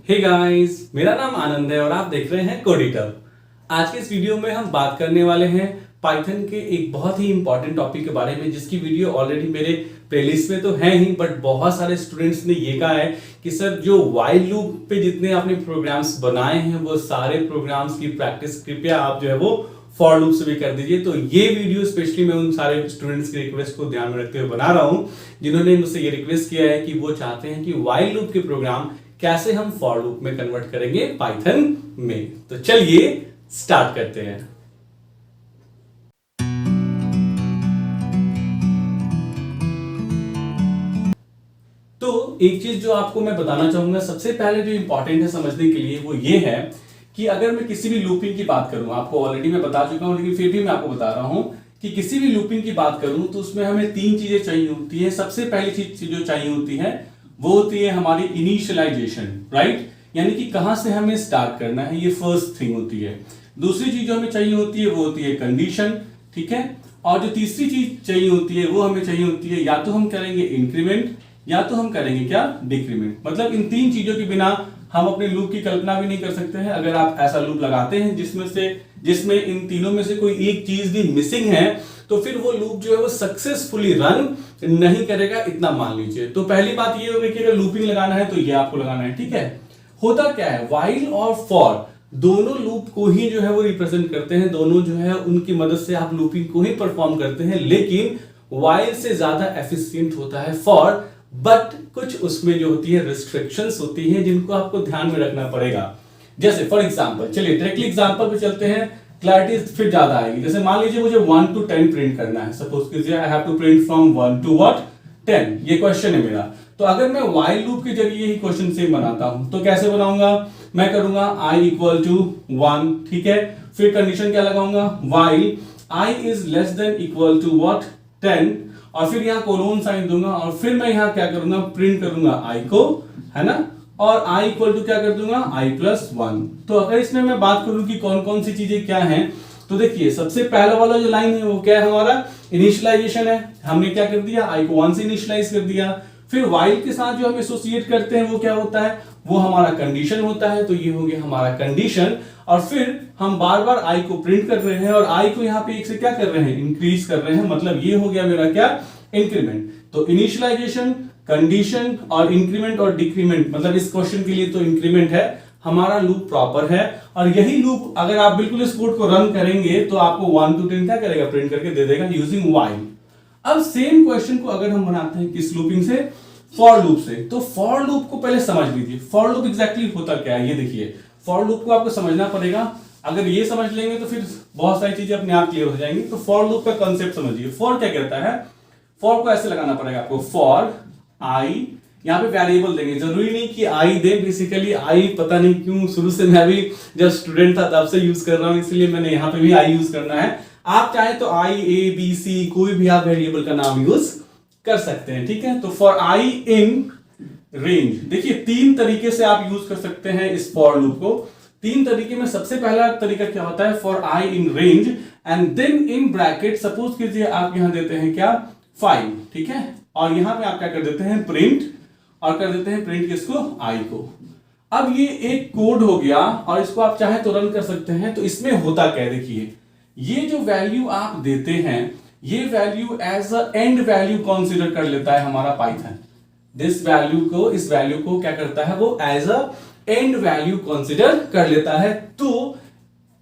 Hey guys, मेरा नाम आनंद है और आप देख रहे हैं कोडिटब। आज के इस वीडियो में हम बात करने वाले हैं पाइथन के एक बहुत ही इंपॉर्टेंट टॉपिक के बारे में, जिसकी वीडियो ऑलरेडी मेरे प्लेलिस्ट में तो है ही, बट बहुत सारे स्टूडेंट्स ने ये कहा है कि सर जो वाइल लूप पे जितने आपने प्रोग्राम्स बनाए हैं वो सारे प्रोग्राम्स की प्रैक्टिस कृपया आप जो है वो फॉर लूप से भी कर दीजिए। तो ये वीडियो स्पेशली मैं उन सारे स्टूडेंट्स की रिक्वेस्ट को ध्यान में रखते हुए बना रहा हूं जिन्होंने मुझसे ये रिक्वेस्ट किया है कि वो चाहते हैं कि वाइल लूप के प्रोग्राम कैसे हम फॉर लूप में कन्वर्ट करेंगे पाइथन में। तो चलिए स्टार्ट करते हैं। तो एक चीज जो आपको मैं बताना चाहूंगा, सबसे पहले जो इंपॉर्टेंट है समझने के लिए, वो ये है कि अगर मैं किसी भी लूपिंग की बात करूं, आपको ऑलरेडी मैं बता चुका हूं लेकिन फिर भी मैं आपको बता रहा हूं कि किसी भी लूपिंग की बात करूं तो उसमें हमें तीन चीजें चाहिए होती है। सबसे पहली चीज जो चाहिए होती है वो होती है हमारी इनिशियलाइजेशन, राइट, यानी कि कहां से हमें स्टार्ट करना है, ये फर्स्ट थिंग होती है। दूसरी चीज जो हमें चाहिए होती है वो होती है कंडीशन, ठीक है। और जो तीसरी चीज चाहिए होती है वो हमें चाहिए होती है या तो हम करेंगे इंक्रीमेंट या तो हम करेंगे क्या, डिक्रीमेंट। मतलब इन तीन चीजों के बिना हम अपने लूप की कल्पना भी नहीं कर सकते हैं। अगर आप ऐसा लूप लगाते हैं जिसमें इन तीनों में से कोई एक चीज भी मिसिंग है तो फिर वो लूप जो है वो सक्सेसफुली रन नहीं करेगा, इतना मान लीजिए। तो पहली बात ये होगी कि अगर लूपिंग लगाना है तो ये आपको लगाना है, ठीक है। होता क्या है, वाइल और फॉर दोनों लूप को ही जो है वो रिप्रेजेंट करते हैं, दोनों जो है उनकी मदद से आप लूपिंग को ही परफॉर्म करते हैं, लेकिन वाइल से ज्यादा एफिशिएंट होता है फॉर। बट कुछ उसमें जो होती है रिस्ट्रिक्शंस होती हैं जिनको आपको ध्यान में रखना पड़ेगा। जैसे फॉर एग्जांपल, चलिए डायरेक्टली एग्जांपल पे चलते हैं, क्लैरिटी फिर ज्यादा आएगी। जैसे मान लीजिए मुझे 1 to 10 प्रिंट करना है, सपोज कीजिए I have to print from 1 to 10, ये क्वेश्चन है मेरा। तो अगर मैं व्हाइल लूप के जरिए ही क्वेश्चन से बनाता हूं तो कैसे बनाऊंगा, मैं करूंगा i इक्वल टू 1, ठीक है। फिर कंडीशन क्या लगाऊंगा, while i is less than equal to what, 10, और फिर यहां कोलोन साइन दूंगा और फिर मैं यहां क्या करूंगा, प्रिंट करूंगा i को, है ना, और i इक्वल टू क्या कर दूंगा, i प्लस 1। तो अगर इसमें मैं बात करूं कि कौन कौन सी चीजें क्या हैं, तो देखिए सबसे पहला वाला जो लाइन है वो क्या है, हमारा इनिशियलाइजेशन है। हमने क्या कर दिया, i को 1 से इनिशियलाइज कर दिया। फिर while के साथ जो हम एसोसिएट करते हैं वो क्या होता है, वो हमारा कंडीशन होता है। तो ये हो गया हमारा कंडीशन, और फिर हम बार बार i को प्रिंट कर रहे हैं और i को यहाँ पे एक से क्या कर रहे हैं, इंक्रीज कर रहे हैं। मतलब ये हो गया मेरा क्या, इंक्रीमेंट। तो इनिशियलाइजेशन, कंडीशन और इंक्रीमेंट और डिक्रीमेंट, मतलब इस क्वेश्चन के लिए तो इंक्रीमेंट है, हमारा लूप प्रॉपर है। और यही लूप अगर आप बिल्कुल इस कोड को रन करेंगे तो आपको 1 to 10 क्या करेगा, प्रिंट करके दे देगा यूजिंग व्हाइल। अब सेम क्वेश्चन को अगर हम बनाते हैं किस लूपिंग से, फॉर लूप से, तो फॉर लूप को पहले समझ लीजिए। फॉर लूप एग्जैक्टली होता क्या है, ये देखिए। फॉर लूप को आपको समझना पड़ेगा, अगर ये समझ लेंगे तो फिर बहुत सारी चीजें अपने आप क्लियर हो जाएंगी। तो फॉर लूप का कॉन्सेप्ट समझिए। फॉर क्या कहता है, फॉर को ऐसे लगाना पड़ेगा आपको, फॉर आई, यहाँ पे वेरिएबल देंगे, जरूरी नहीं कि आई दे, बेसिकली आई पता नहीं क्यों शुरू से मैं भी जब स्टूडेंट था तब से यूज कर रहा हूं, इसलिए मैंने यहाँ पे भी आई यूज करना है। आप चाहे तो आई, ए, बी, सी, कोई भी आप वेरिएबल का नाम यूज कर सकते हैं, ठीक है। तो फॉर आई इन रेंज, देखिए तीन तरीके से आप यूज कर सकते हैं इस फॉर लूप को। तीन तरीके में सबसे पहला तरीका क्या होता है, for i in range and then in bracket, suppose कीजिए आप यहां देते हैं क्या, 5, ठीक है, और यहां पे आप क्या कर देते हैं, प्रिंट, और कर देते हैं प्रिंट किसको, आई को। अब ये एक कोड हो गया और इसको आप चाहे तो रन कर सकते हैं। तो इसमें होता क्या है, देखिए ये जो वैल्यू आप देते हैं ये value as a end value consider कर लेता है हमारा पाइथन। इस वैल्यू को क्या करता है, वो as a end value consider कर लेता है। तो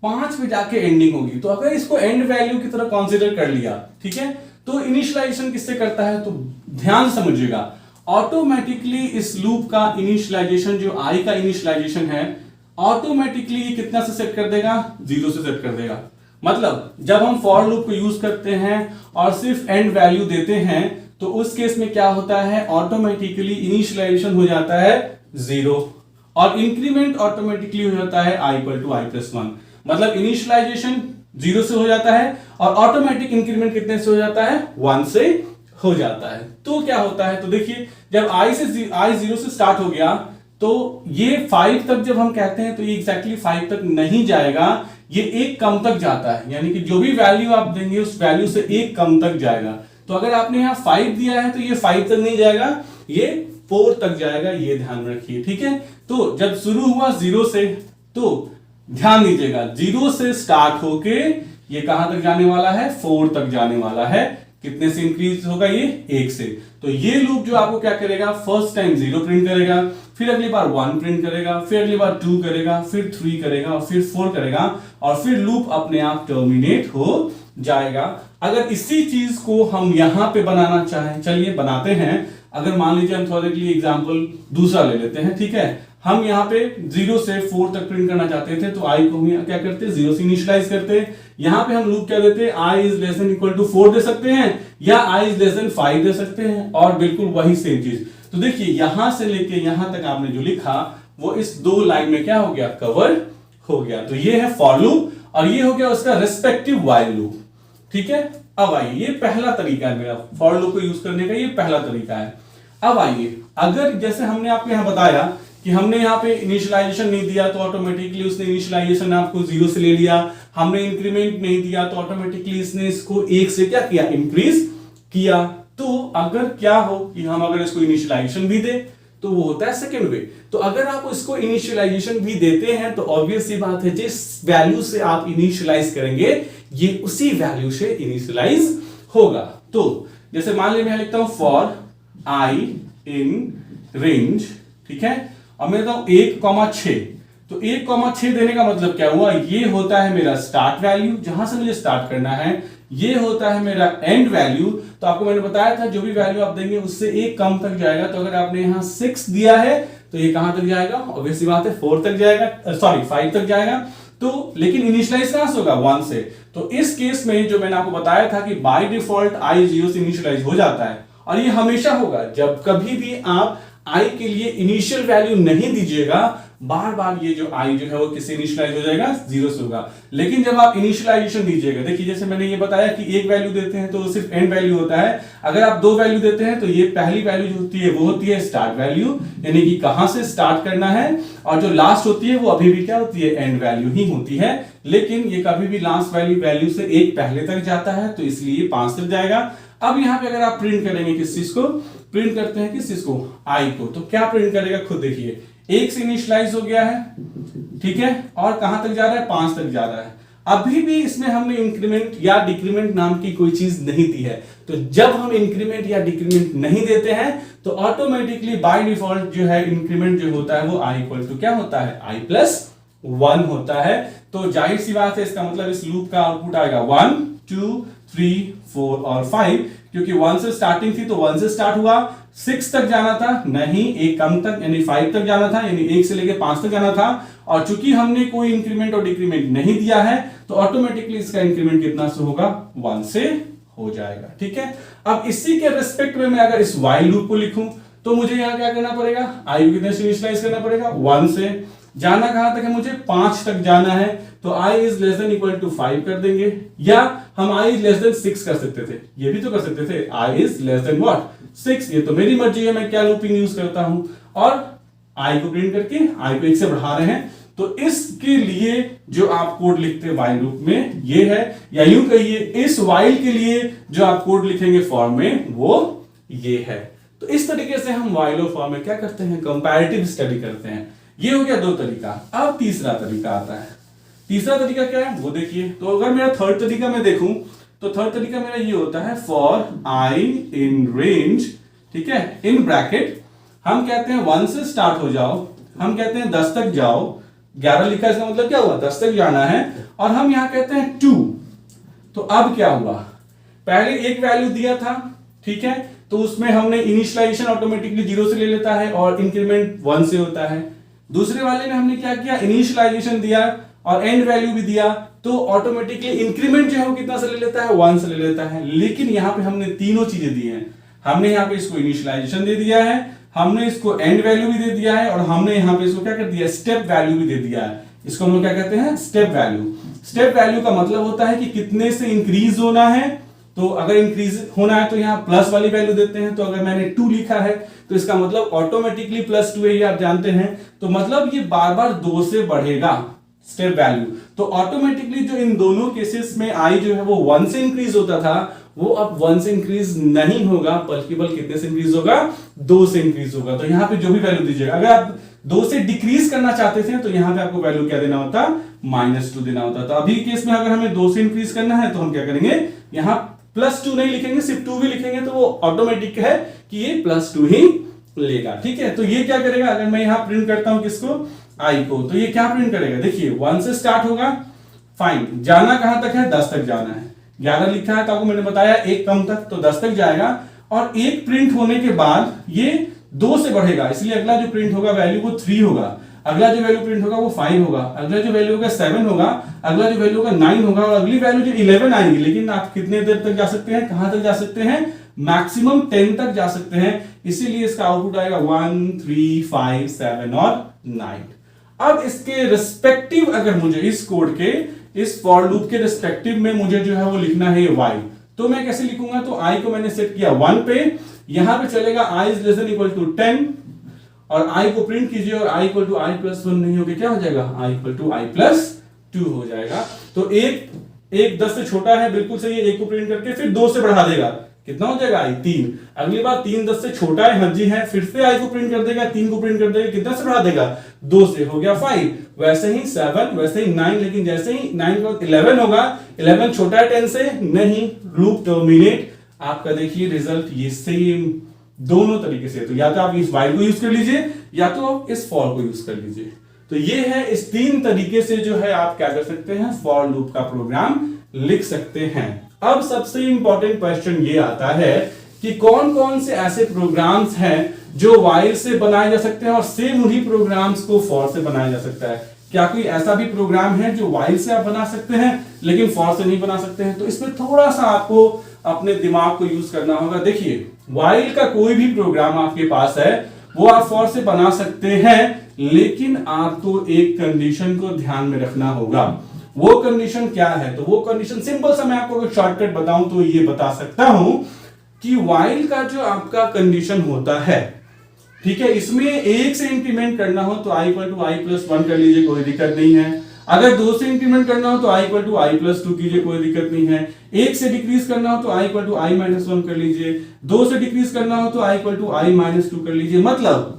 5 पे जाके एंडिंग होगी, तो अगर इसको एंड वैल्यू की तरह कंसीडर कर लिया, ठीक है, तो इनिशियलाइजेशन किससे करता है, तो ध्यान समझिएगा, ऑटोमेटिकली इस लूप का इनिशियलाइजेशन, जो आई का इनिशियलाइजेशन है, ऑटोमेटिकली ये कितना से सेट कर देगा, 0 से सेट कर देगा। मतलब जब हम फॉर लूप को यूज करते हैं और सिर्फ एंड वैल्यू देते हैं तो उस केस में क्या होता है, ऑटोमेटिकली इनिशियलाइजेशन हो जाता है 0 और इंक्रीमेंट ऑटोमेटिकली हो जाता है i equal to i plus 1। मतलब इनिशियलाइजेशन 0 से हो जाता है और ऑटोमेटिक इंक्रीमेंट कितने से हो जाता है, 1 से हो जाता है। तो क्या होता है, तो देखिए जब i 0 से स्टार्ट हो गया तो ये 5 तक जब हम कहते हैं तो ये एग्जैक्टली 5 तक नहीं जाएगा, ये 1 कम तक जाता है। यानी कि जो भी वैल्यू आप देंगे उस वैल्यू से 1 कम तक जाएगा। तो अगर आपने यहां 5 दिया है तो ये 5 तक नहीं जाएगा, ये 4 तक जाएगा, ये ध्यान में रखिए, ठीक है। तो जब शुरू हुआ 0 से, तो ध्यान दीजिएगा 0 से स्टार्ट होके ये कहां तक जाने वाला है, 4 तक जाने वाला है। कितने से इंक्रीज होगा ये, 1 से। तो ये लूप जो आपको क्या करेगा, फर्स्ट टाइम 0 प्रिंट करेगा, फिर अगली बार 1 प्रिंट करेगा, फिर अगली बार 2 करेगा, फिर 3 करेगा और फिर 4 करेगा और फिर लूप अपने आप टर्मिनेट हो जाएगा। अगर इसी चीज को हम यहां पे बनाना चाहें, चलिए बनाते हैं। अगर मान लीजिए हम थोड़े के लिए एग्जांपल दूसरा ले लेते हैं, ठीक है। हम यहाँ पे 0 से 4 तक प्रिंट करना चाहते थे, तो i को हम क्या करते हैं, 0 से इनिशियलाइज करते हैं। यहाँ पे हम लूप क्या देते हैं, i is less than equal to 4 दे सकते हैं या i इज लेस देन 5 दे सकते हैं, और बिल्कुल वही सेम चीज। तो देखिए यहां से लेके यहां तक आपने जो लिखा वो इस 2 लाइन में क्या हो गया, कवर हो गया। तो ये है फॉर लूप और ये हो गया उसका रिस्पेक्टिव व्हाइल लूप, ठीक है। अब आइए, ये पहला तरीका है मेरा फॉर लूप को यूज करने का, ये पहला तरीका है। अब आइए, अगर जैसे हमने आपको यहां बताया कि हमने यहाँ पे इनिशियलाइजेशन नहीं दिया तो ऑटोमेटिकली उसने इनिशियलाइजेशन आपको 0 से ले लिया, हमने इंक्रीमेंट नहीं दिया तो ऑटोमेटिकली इसने इसको 1 से क्या किया, इंक्रीज किया। तो अगर क्या हो कि हम अगर इसको इनिशियलाइजेशन भी दे तो वो होता है सेकंड वे। तो अगर आप इसको इनिशियलाइजेशन भी देते हैं तो ऑब्वियस सी बात है, जिस वैल्यू से आप इनिशियलाइज करेंगे ये उसी वैल्यू से इनिशियलाइज होगा। तो जैसे मान लीजिए मैं लिखता हूं फॉर i इन रेंज, ठीक है, और मैं देता हूं 1,6। तो 1,6 देने का मतलब क्या हुआ, ये होता है मेरा स्टार्ट वैल्यू जहां से मुझे स्टार्ट करना है, ये होता है मेरा एंड वैल्यू। तो आपको मैंने बताया था जो भी वैल्यू आप देंगे उससे एक कम तक जाएगा। तो अगर आपने यहां 6 दिया है तो ये कहां तक जाएगा, ऑब्वियस सी बात है 4 तक जाएगा, सॉरी 5 तक जाएगा। तो लेकिन इनिशियलाइज कहां से होगा, 1 से। तो इस केस में जो मैंने आपको बताया था कि बाय डिफॉल्ट i 0 से इनिशियलाइज हो जाता है, और ये हमेशा होगा जब कभी भी आप i के लिए इनिशियल वैल्यू नहीं दीजिएगा, बार बार ये जो i जो है वो किससे इनिशियलाइज हो जाएगा, 0 से होगा। लेकिन जब आप इनिशियलाइजेशन दीजिएगा, देखिए जैसे मैंने ये बताया कि एक वैल्यू देते हैं तो सिर्फ एंड वैल्यू होता है। अगर आप 2 वैल्यू देते हैं तो ये पहली वैल्यू जो होती है वो होती है स्टार्ट वैल्यू, यानी कि कहां से स्टार्ट करना है, और जो लास्ट होती है वो अभी भी क्या होती है, एंड वैल्यू ही होती है। लेकिन ये कभी भी लास्ट वैल्यू से एक पहले तक जाता है, तो इसलिए 5 तक जाएगा। अब यहां पे अगर आप प्रिंट करेंगे किस चीज को, प्रिंट करते हैं किस चीज को, i को, तो क्या प्रिंट करेगा खुद देखिए, 1 से इनिशियलाइज हो गया है, ठीक है, और कहां तक जा रहा है, 5 तक जा रहा है। अभी भी इसमें हमने इंक्रीमेंट या डिक्रीमेंट नाम की कोई चीज नहीं दी है। तो जब हम इंक्रीमेंट या डिक्रीमेंट नहीं देते हैं तो ऑटोमेटिकली बाय डिफॉल्ट जो है इंक्रीमेंट जो होता है वो i इक्वल टू क्या होता है, i प्लस 1 होता है। तो जाहिर सी बात है इसका मतलब इस लूप का आउटपुट आएगा 1 2 3 4 और 5, क्योंकि 1 से स्टार्टिंग थी तो 1 से स्टार्ट हुआ, 6 तक जाना था नहीं, एक कम तक यानी 5 तक जाना था, यानी 1 से लेकर 5 तक जाना था। और चूंकि हमने कोई इंक्रीमेंट और डिक्रीमेंट नहीं दिया है तो ऑटोमेटिकली इसका इंक्रीमेंट कितना से होगा, 1 से हो जाएगा, ठीक है। अब इसी के रिस्पेक्ट में मैं अगर इस while लूप को लिखूं तो मुझे यहां क्या करना पड़ेगा, i को कितने से इनिशियलाइज करना पड़ेगा, 1 से। जाना कहां तक है, मुझे 5 तक जाना है, तो i is less than equal to 5 कर देंगे, या हम i इज लेस देन 6 कर सकते थे, ये भी तो कर सकते थे, i is less then what, 6। ये तो मेरी मर्जी है मैं क्या लूपिंग यूज करता हूं, और i को प्रिंट करके i को 1 से बढ़ा रहे हैं। तो इसके लिए जो आप कोड लिखते हैं while लूप में ये है, या यूं कहिए इस while के लिए जो आप कोड लिखेंगे फॉर में वो ये है। तो इस तरीके से हम while और फॉर में क्या करते हैं, कंपैरेटिव स्टडी करते हैं। ये हो गया 2 तरीका। अब तीसरा तरीका आता है। तीसरा तरीका क्या है वो देखिए। तो अगर मेरा थर्ड तरीका मैं देखूं तो थर्ड तरीका मेरा ये होता है फॉर i इन रेंज, ठीक है, इन ब्रैकेट हम कहते हैं 1 से स्टार्ट हो जाओ, हम कहते हैं 10 तक जाओ, 11 लिखा इसका मतलब क्या हुआ, 10 तक जाना है, और हम यहां कहते हैं 2। तो अब क्या हुआ, पहले एक वैल्यू दिया था, ठीक है, तो उसमें हमने इनिशियलाइजेशन ऑटोमेटिकली 0 से ले लेता है और इंक्रीमेंट 1 से होता है। दूसरे वाले में हमने क्या किया, इनिशियलाइजेशन दिया और एंड वैल्यू भी दिया, तो ऑटोमेटिकली इंक्रीमेंट जो है वो कितना से ले लेता है, 1 से ले लेता है। लेकिन यहां पे हमने तीनों चीजें दी हैं, हमने यहां पे इसको इनिशियलाइजेशन दे दिया है, हमने इसको एंड वैल्यू भी दे दिया है, और हमने यहां पे इसको क्या कर दिया, स्टेप वैल्यू भी दे दिया है। इसको हम लोग क्या कहते हैं, स्टेप वैल्यू। स्टेप वैल्यू का मतलब होता है कि कितने से इंक्रीज होना है। तो अगर इंक्रीज होना है तो यहाँ प्लस वाली वैल्यू देते हैं। तो अगर मैंने 2 लिखा है तो इसका मतलब ऑटोमेटिकली +2 है, ये आप जानते हैं। तो मतलब ये बार बार 2 से बढ़ेगा, स्टेप वैल्यू। तो ऑटोमेटिकली जो इन दोनों केसेस में आई जो है वो 1 से इंक्रीज होता था, वो अब 1 से इंक्रीज नहीं होगा, बल्कि कितने से इंक्रीज होगा, 2 से इंक्रीज होगा। तो यहां पे जो भी वैल्यू दीजिएगा, अगर आप 2 से डिक्रीज करना चाहते थे तो यहां पे आपको वैल्यू क्या देना होता, -2 देना होता। तो अभी केस में अगर हमें 2 से इंक्रीज करना है तो हम क्या करेंगे, यहां +2 नहीं लिखेंगे, सिर्फ 2 भी लिखेंगे, तो वो ऑटोमेटिक है कि ये +2 ही लेगा। ठीक है, तो ये क्या करेगा, अगर मैं यहां प्रिंट करता हूं किसको, आई को, तो ये क्या प्रिंट करेगा, देखिए 1 से स्टार्ट होगा, फाइन, जाना कहां तक है, 10 तक जाना है, 11 लिखा है तो आपको मैंने बताया एक कम तक, तो 10 तक जाएगा, और एक प्रिंट होने के बाद ये 2 से बढ़ेगा, इसलिए अगला जो प्रिंट होगा वैल्यू वो 3 होगा, अगला जो वैल्यू प्रिंट होगा वो 5 होगा, अगला जो वैल्यू होगा 7 होगा, अगला जो वैल्यू होगा 9 होगा, और अगली वैल्यू जो 11 आएगी। लेकिन आप कितने देर तक जा सकते हैं, कहां तक जा सकते हैं, मैक्सिमम 10 तक जा सकते हैं, इसीलिए इसका आउटपुट आएगा 1, 3, 5, 7 और 9। अब इसके रिस्पेक्टिव अगर मुझे इस कोड के, इस फॉर लूप के रिस्पेक्टिव में मुझे जो है वो लिखना है y, तो मैं कैसे लिखूंगा, तो i को मैंने सेट किया 1 पे, यहां पे चलेगा i is less than equal to 10, और i को प्रिंट कीजिए, और i इक्वल टू i+1 नहीं होगा, क्या हो जाएगा, i इक्वल टू i+2 हो जाएगा। तो एक 10 से छोटा है, बिल्कुल सही है, एक को प्रिंट करके फिर 2 से बढ़ा देगा, कितना हो जाएगा, i 3। अगली बार 3 10 से छोटा है, हजी है, फिर से i को प्रिंट कर देगा, 3 को प्रिंट कर देगा, कितना से बढ़ा देगा, 2 से, हो गया 5, वैसे ही 7, वैसे ही 9, लेकिन जैसे ही 9 का 11 होगा, 11 छोटा है 10 से, नहीं, लूप टर्मिनेट। आपका देखिए रिजल्ट ये सेम दोनों तरीके से, तो या तो आप इस while को यूज कर लीजिए, या तो आप इस for को यूज कर लीजिए। तो ये है, इस 3 तरीके से जो है आप क्या कर सकते हैं, फॉर लूप का प्रोग्राम लिख सकते हैं। अब सबसे इंपॉर्टेंट क्वेश्चन ये आता है कि कौन कौन से ऐसे प्रोग्राम्स हैं जो while से बनाए जा सकते हैं, और सेम उन्हीं प्रोग्राम्स को for से बनाया जा सकता है। क्या कोई ऐसा भी प्रोग्राम है जो while से आप बना सकते हैं लेकिन for से नहीं बना सकते हैं, तो इसमें थोड़ा सा आपको अपने दिमाग को यूज करना होगा। देखिए, while का कोई भी प्रोग्राम आपके पास है वो आप for से बना सकते हैं, लेकिन आपको एक कंडीशन को ध्यान में रखना होगा। वो कंडीशन क्या है, तो वो कंडीशन सिंपल सा मैं आपको शॉर्टकट बताऊं तो ये बता सकता हूं कि while का जो आपका कंडीशन होता है, ठीक है, इसमें 1 से इंक्रीमेंट करना हो तो i इक्वल टू i+1 कर लीजिए, कोई दिक्कत नहीं है। अगर 2 से इंक्रीमेंट करना हो तो i इक्वल टू i+2 कीजिए, कोई दिक्कत नहीं है। 1 से डिक्रीज करना हो तो i इक्वल टू i-1 कर लीजिए, 2 से डिक्रीज करना हो तो i इक्वल टू i-2 कर लीजिए। मतलब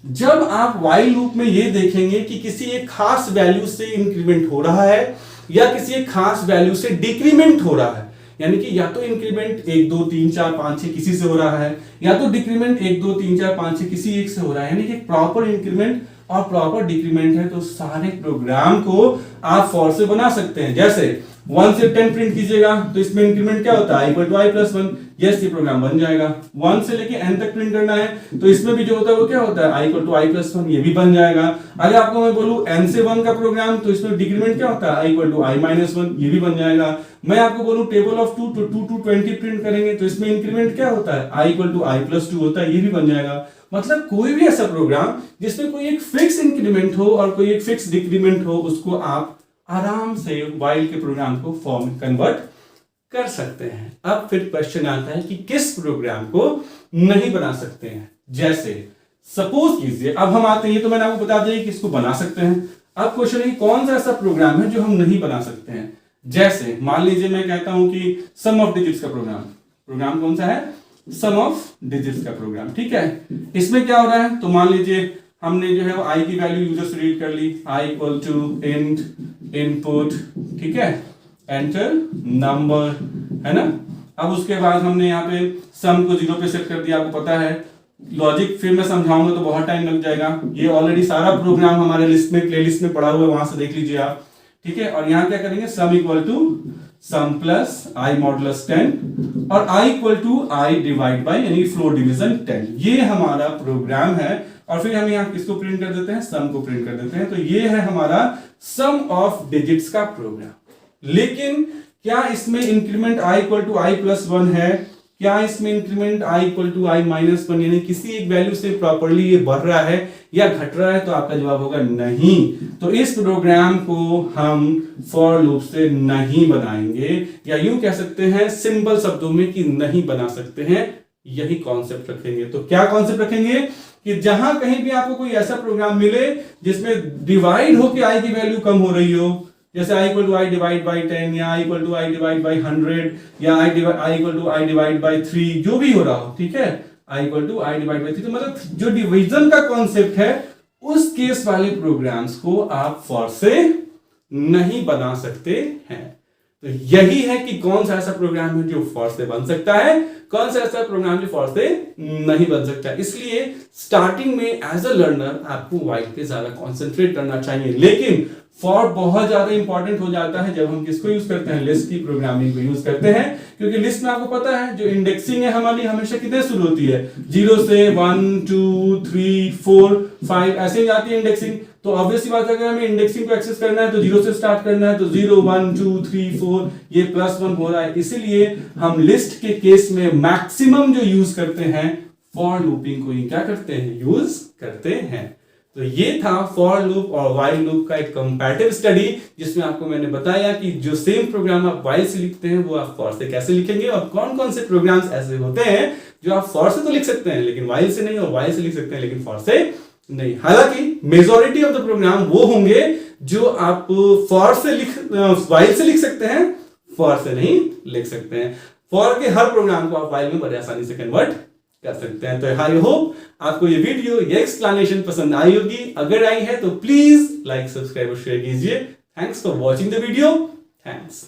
जब आप while लूप में ये देखेंगे कि किसी एक खास वैल्यू से इंक्रीमेंट हो रहा है या किसी एक खास वैल्यू से डिक्रीमेंट हो रहा है, यानी कि या तो इंक्रीमेंट 1 2 3 4 5 6 किसी से हो रहा है, या तो डिक्रीमेंट 1 2 3 4 5 6 किसी एक से हो रहा है, यानी कि प्रॉपर इंक्रीमेंट और प्रॉपर डिक्रीमेंट है, तो सारे प्रोग्राम को आप फॉर से बना सकते हैं। जैसे 1 से 10 प्रिंट कीजिएगा तो इसमें इंक्रीमेंट क्या होता है, i equal to i+1, yes, ये प्रोग्राम बन जाएगा। 1 से लेके n तक प्रिंट करना है तो इसमें भी जो होता है वो क्या होता है, i इक्वल टू i+1, ये भी बन जाएगा। अगर आपको मैं बोलूं n से 1 का प्रोग्राम तो इसमें डिक्रीमेंट क्या होता है, i इक्वल टू i-1, ये भी बन जाएगा। मैं आपको बोलूं table of 2 to 2 to 20 print करेंगे तो इसमें इंक्रीमेंट क्या होता है, i इक्वल टू i+2 होता है, ये भी बन जाएगा। मतलब कोई भी ऐसा प्रोग्राम जिसमें कोई एक फिक्स इंक्रीमेंट हो और कोई एक फिक्स डिक्रीमेंट हो, उसको आप आराम से while के प्रोग्राम को फॉर में कन्वर्ट कर सकते हैं। अब फिर क्वेश्चन आता है कि किस प्रोग्राम को नहीं बना सकते हैं। जैसे सपोज कीजिए, अब हम आते हैं, तो मैंने आपको बता दिया कि इसको बना सकते हैं। अब क्वेश्चन है कौन सा ऐसा प्रोग्राम है जो हम नहीं बना सकते हैं। जैसे मान लीजिए मैं कहता हूं कि सम ऑफ डिजिट्स का प्रोग्राम कौन सा है, सम ऑफ डिजिट्स का प्रोग्राम, ठीक है। इसमें क्या हो रहा है, तो मान लीजिए हमने जो है वो i की वैल्यू यूजर से रीड कर ली, i equal to int input, ठीक है, एंटर नंबर, है ना। अब उसके बाद हमने यहाँ पे सम को 0 पे सेट कर दिया, आपको पता है लॉजिक, फिर मैं समझाऊंगा तो बहुत टाइम लग जाएगा। ये ऑलरेडी सारा प्रोग्राम हमारे लिस्ट में, प्लेलिस्ट में पड़ा हुआ है, वहां से देख लीजिए आप, ठीक है। और यहाँ क्या करेंगे, sum equal to sum plus i modulus 10 और i equal to i divide by, यानी फ्लोर डिवीजन 10, ये हमारा प्रोग्राम है। और फिर हम यहाँ किसको प्रिंट कर देते हैं, सम को प्रिंट कर देते हैं। तो ये है हमारा सम ऑफ डिजिट्स का प्रोग्राम। लेकिन क्या इसमें increment i equal to i+1 है, क्या इसमें increment i equal to i-1, यानी किसी एक वैल्यू से प्रॉपर्ली ये बढ़ रहा है या घट रहा है, तो आपका जवाब होगा नहीं। तो इस प्रोग्राम को हम फॉर लूप से नहीं बनाएंगे, या यूं कह सकते हैं सिंपल शब्दों में कि नहीं बना सकते हैं, यही कॉन्सेप्ट रखेंगे। तो क्या कॉन्सेप्ट रखेंगे कि जहां कहीं भी आपको कोई ऐसा प्रोग्राम मिले जिसमें डिवाइड होके आई की वैल्यू कम हो रही हो, जैसे i equal to i divide by 10 या i equal to i divide by 100 या i equal to i divide by 3, जो भी हो रहा हो, ठीक है, i equal to i divide by 3, तो मतलब जो डिवीजन का कॉन्सेप्ट है उस केस वाले प्रोग्राम्स को आप फॉर से नहीं बना सकते हैं। तो यही है कि कौन सा ऐसा प्रोग्राम है जो फॉर से बन सकता है, कौन सा ऐसा प्रोग्राम जो फॉर से नहीं बन सकता। इसलिए स्टार्टिंग में एज अ लर्नर आपको व्हाइल पे ज्यादा कॉन्सेंट्रेट करना चाहिए, लेकिन फॉर बहुत ज्यादा इंपॉर्टेंट हो जाता है जब हम किसको यूज करते हैं, लिस्ट की प्रोग्रामिंग को यूज करते हैं, क्योंकि लिस्ट में आपको पता है जो इंडेक्सिंग है हमारी हमेशा कितने शुरू होती है, 0 से 1 2 3 4 5 ऐसे ही जाती है इंडेक्सिंग। तो ऑब्वियसली बात है अगर हमें इंडेक्सिंग को एक्सेस करना है तो 0 से स्टार्ट करना है, तो 0 1 2 3 4 ये +1 हो रहा है। इसीलिए हम लिस्ट के केस में मैक्सिमम जो यूज करते हैं फॉर लूपिंग को ही क्या करते हैं, यूज करते हैं। तो ये था फॉर लूप और व्हाइल लूप का एक कंपैरेटिव स्टडी, जिसमें आपको मैंने बताया कि जो सेम प्रोग्राम आप व्हाइल से लिखते हैं वो आप फॉर से कैसे लिखेंगे, और कौन कौन से प्रोग्राम्स ऐसे होते हैं जो आप फॉर से तो लिख सकते हैं लेकिन व्हाइल से नहीं, और व्हाइल से लिख सकते हैं लेकिन फॉर से नहीं। हालांकि मेजॉरिटी ऑफ द प्रोग्राम वो होंगे जो आप फॉर से व्हाइल से लिख सकते हैं, फॉर से नहीं लिख सकते हैं। फॉर के हर प्रोग्राम को आप व्हाइल में बड़े आसानी से कन्वर्ट कर सकते हैं। तो आई होप आपको ये वीडियो, ये एक्सप्लेनेशन पसंद आई होगी। अगर आई है तो प्लीज लाइक, सब्सक्राइब और शेयर कीजिए। Thanks for watching the video. Thanks.